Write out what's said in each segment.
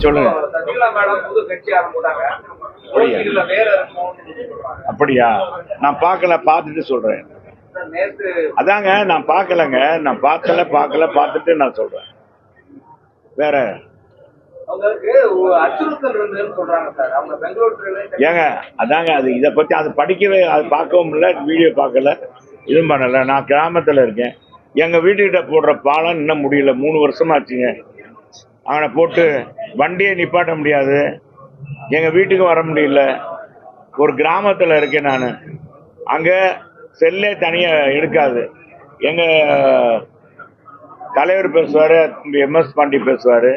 சொல்லுங்க. அப்படியா? நான் பார்க்கல, பார்த்துட்டு சொல்றேன். அதாங்க நான் பார்க்கலங்க, நான் பார்க்கல பார்த்துட்டு நான் சொல்றேன். வேற ஏங்க அதாங்க அது இதை பத்தி அது படிக்கவே அது பார்க்கவும் இல்லை, வீடியோ பார்க்கல, இதுவும் பண்ணல. நான் கிராமத்துல இருக்கேன். எங்க வீட்டுக்கிட்ட போடுற பாலம் இன்னும் முடியல, 3 வருஷமா ஆச்சுங்க. அவனை போட்டு வண்டியை நிப்பாட்ட முடியாது, எங்க வீட்டுக்கு வர முடியல. ஒரு கிராமத்துல இருக்கேன் நான். அங்க செல்லே தனியா எடுக்காது. எங்க தலைவர் பேசுவாரு, MS பாண்டி பேசுவாரு,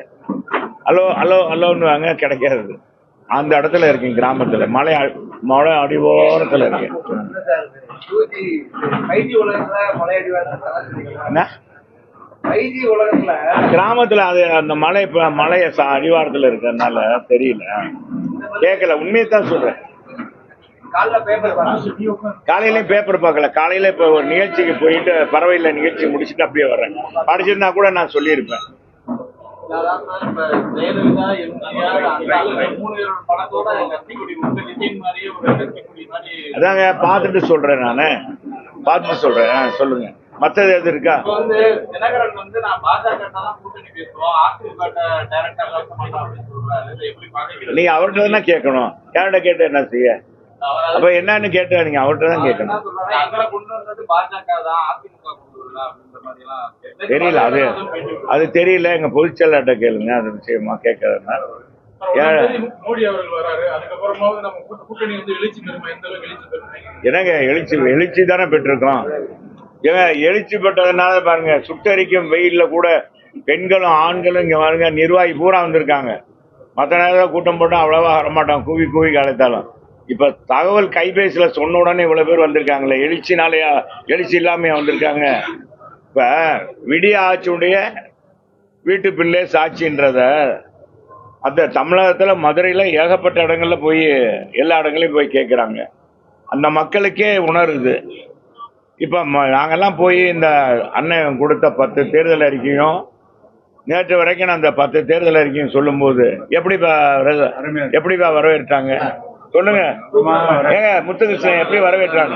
ஹலோ ஹலோ ஹலோன்னு வாங்க, கிடைக்காது. அந்த இடத்துல இருக்கேன், கிராமத்துல, மலை அடிவாரத்துல இருக்கேன். என்ன கிராமத்துல அது அந்த மலைய அடிவாரத்துல இருக்கிறதுனால தெரியல, கேட்கல. உண்மையத்தான் சொல்றேன். காலையிலயும் பேப்பர் பார்க்கல. காலையில இப்ப ஒரு நிகழ்ச்சிக்கு போயிட்டு பறவையில நிகழ்ச்சி முடிச்சுட்டு அப்படியே வர்றேன். படிச்சிருந்தா கூட நான் சொல்லியிருப்பேன். அதாங்க பார்த்துட்டு சொல்றேன், நானு பார்த்துட்டு சொல்றேன். சொல்லுங்க, மற்றது எது இருக்கா? நீங்க அவர்கிட்ட தானே கேட்கணும், யார்கிட்ட கேட்டு என்ன செய்ய? அப்ப என்னன்னு கேட்டா நீங்க அவர்கிட்ட தான் கேட்கணும். தெரியல, அது தெரியல. எங்க பொதுச் செயலாளர்கிட்ட கேளுங்க, அது விஷயமா கேட்கறதுனா. என்னங்க எழுச்சி தானே பெற்றிருக்கோம். ஏங்க எழுச்சி பெற்றதுனால பாருங்க, சுட்டரிக்கும் வெயில்ல கூட பெண்களும் ஆண்களும் இங்க பாருங்க, நிர்வாகி பூரா வந்திருக்காங்க. மற்ற நேரத்தில் கூட்டம் போட்டா அவ்வளவா வரமாட்டோம், கூவி கலைத்தாலும். இப்ப தகவல் கைபேசியில சொன்ன உடனே இவ்வளவு பேர் வந்திருக்காங்களே, எழுச்சினாலயா? எழுச்சி இல்லாம வந்திருக்காங்க. இப்ப விடிய ஆட்சியுடைய வீட்டு பிள்ளை சாட்சின்றத அந்த தமிழகத்துல மதுரையில ஏகப்பட்ட இடங்கள்ல போய் எல்லா இடங்களையும் போய் கேட்கிறாங்க. அந்த மக்களுக்கே உணருது. இப்ப நாங்கெல்லாம் போய் இந்த அண்ணன் கொடுத்த 10 தேர்தல் அறிக்கையும் நேற்று வரைக்கும் அந்த 10 தேர்தல் அறிக்கையும் சொல்லும் போது எப்படிப்பா வரவேற்றாங்க சொல்லுங்க. ஏங்க முத்துகிருஷ்ணன் எப்படி வரவேற்றாங்க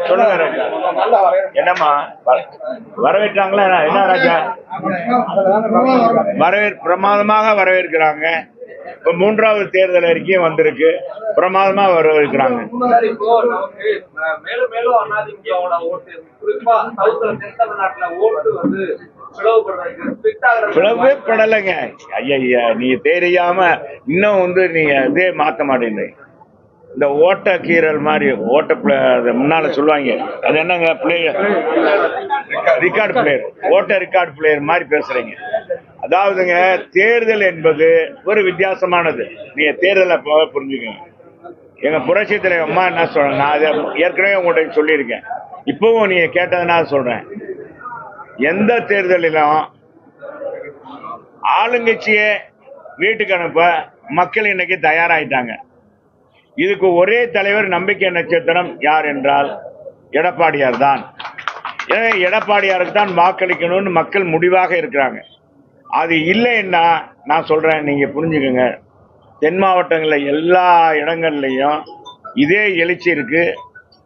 சொல்லுங்க. என்னம்மா வரவேற்றாங்களா? என்ன ராஜா பிரமாதமாக வரவேற்கிறாங்க. இப்ப 3வது தேர்தல் அறிக்கையும் வந்திருக்கு, பிரமாதமா வரவேற்கிறாங்க. பிளவே படலைங்க. ஐயா நீங்க தெரியாம இன்னும் நீங்க இதே மாத்த மாட்டேங்க. இந்த ஓட்ட கீரல் மாதிரி முன்னால சொல்லுவாங்க, அது என்னங்க player, record player, record player மாதிரி பேசுறீங்க. அதாவதுங்க தேர்தல் என்பது ஒரு வித்தியாசமானது. நீங்க தேர்தலை புரிஞ்சுக்கங்க. எங்க புரட்சி தலைவர் அம்மா என்ன சொல்றாங்க, நான் அதை ஏற்கனவே உங்கள்கிட்ட சொல்லியிருக்கேன், இப்பவும் நீங்க கேட்டதுனால சொல்றேன். எந்த தேர்தலிலும் ஆளுங்கட்சியை வீட்டுக்கு அனுப்ப மக்கள் இன்னைக்கு தயாராயிட்டாங்க. இதுக்கு ஒரே தலைவர், நம்பிக்கை நட்சத்திரம் யார் என்றால் எடப்பாடியார் தான். எனவே எடப்பாடியாருக்கு தான் வாக்களிக்கணும்னு மக்கள் முடிவாக இருக்கிறாங்க. அது இல்லைன்னா நான் சொல்றேன், நீங்க புரிஞ்சுக்கோங்க, தென் மாவட்டங்களில் எல்லா இடங்கள்லையும் இதே எழுச்சி இருக்கு.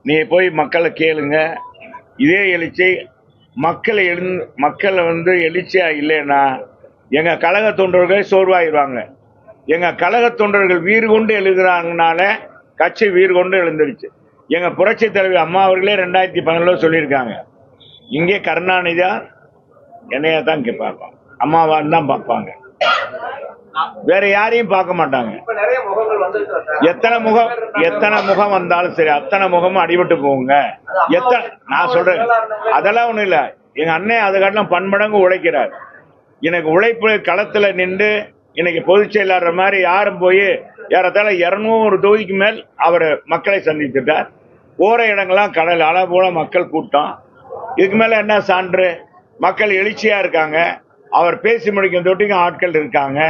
நீ போய் மக்களை கேளுங்க, இதே எழுச்சி. மக்கள் எழுச்சியா இல்லைன்னா எங்க கழக தொண்டர்கள் சோர்வாயிருவாங்க. எங்க கழக தொண்டர்கள் வீறு கொண்டு எழுதுறாங்கனால கட்சி வீறு கொண்டு எழுந்துருச்சு. எங்க புரட்சி தலைவர் அம்மா அவர்களே 2011 சொல்லியிருக்காங்க, இங்கே கருணாநிதியா என்னையா தான் பார்ப்பாங்க, அம்மாவான்னு தான் பார்ப்பாங்க, வேற யாரையும் பார்க்க மாட்டாங்க. எத்தனை முகம் வந்தாலும் சரி, அத்தனை முகமும் அடிபட்டு போகுங்க. நான் சொல்றேன், அதெல்லாம் ஒண்ணும் இல்ல. எங்க அண்ணன் அதை காட்டிலும் பன்மடங்கு உழைக்கிறார். எனக்கு உழைப்பு களத்துல நின்று இன்னைக்கு பொதுச் செயலாளர் மாதிரி யாரும் போய் ஏறத்தாழ 200 தொகுதிக்கு மேல் அவர் மக்களை சந்தித்துட்டார். போற இடங்கள்லாம் கடல் அளவு போல மக்கள் கூட்டம். இதுக்கு மேல என்ன சான்று? மக்கள் எழுச்சியா இருக்காங்க. அவர் பேசி முடிக்கும் தொட்டிக்கும் ஆட்கள் இருக்காங்க,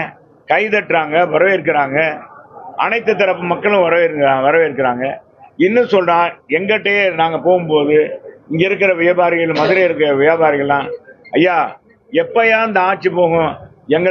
கைதட்டுறாங்க, வரவேற்கிறாங்க. அனைத்து தரப்பு மக்களும் வரவேற்கிறாங்க. இன்னும் சொல்றா, எங்கிட்டே நாங்க போகும்போது இங்க இருக்கிற வியாபாரிகள், மதுரை இருக்கிற வியாபாரிகள்லாம், ஐயா எப்பயா இந்த ஆட்சி போகும்? எங்க